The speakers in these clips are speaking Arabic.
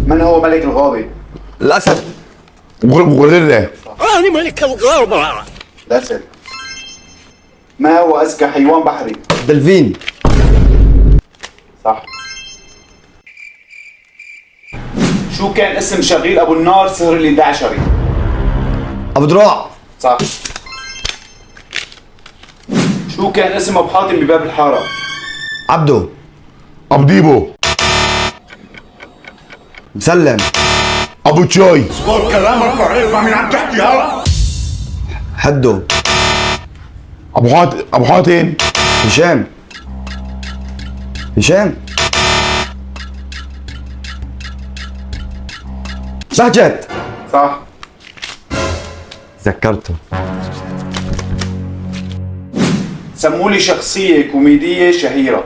من هو ملك الغابة؟ الأسد. غوريلا. أنا ملك الغابة. الأسد. ما هو أذكى حيوان بحري؟ دلفين. صح. شو كان اسم شغيل أبو النار سهر الدعشري؟ أبو دراع. صح. شو كان اسم أبو حاتم بباب الحارة؟ عبده. ابو ديبو. مسلم. ابو تشوي. قول كلامك وعيب من عم تحكي هلا. حدو. ابو حاتم. هشام. هشام. بهجت. صح. ذكرته. سموا لي شخصية كوميدية شهيرة.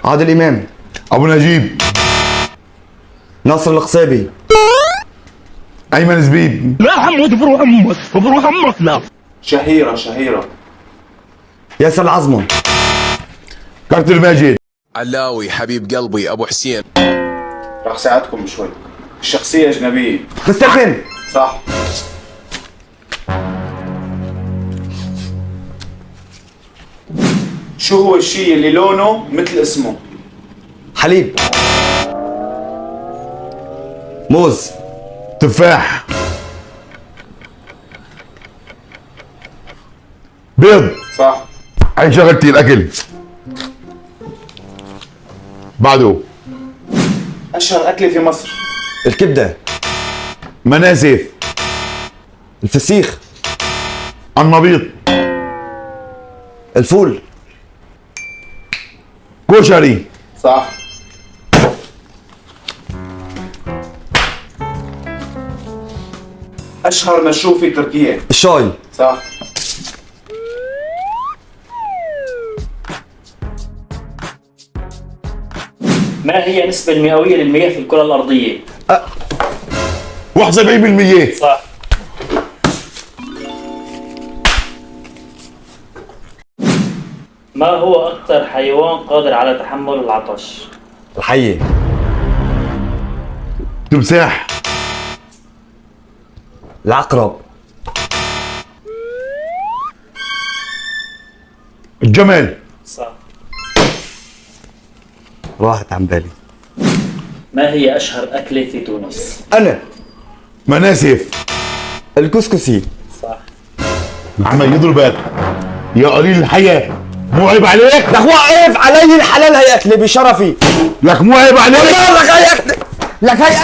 عادل إمام. ابو نجيب. ناصر القصيبي. ايمن زبيب. لا حمود بروح امك بروح امك لا. شهيرة. ياسر العظمة. كارتر ماجد. علاوي حبيب قلبي ابو حسين. راح ساعدكم شوي. الشخصية أجنبية. مستر فين. صح. شو هو الشيء اللي لونه مثل اسمه؟ حليب. موز. تفاح. بيض. صح. هاي شغلتي الاكل. بعده. أشهر أكلة في مصر. الكبدة. مناسف. الفسيخ. النبيط. الفول. كشري. صح. أشهر مشروب في تركيا. الشاي. صح. ما هي النسبة المئوية للمياه في الكرة الأرضية؟ 71%. صح. ما هو أكثر حيوان قادر على تحمل العطش؟ الحية. تمساح. العقرب. الجمل. صح. راحت عن بالي. ما هي أشهر أكلة في تونس؟ أنا. مناسف. الكسكسي. صح. عم يضربك يا قليل الحياة، مو عيب عليك؟ لك وقف علي الحلال، هي أكلي بشرفي. لك مو عيب عليك؟ لك هي أكلي. لك هي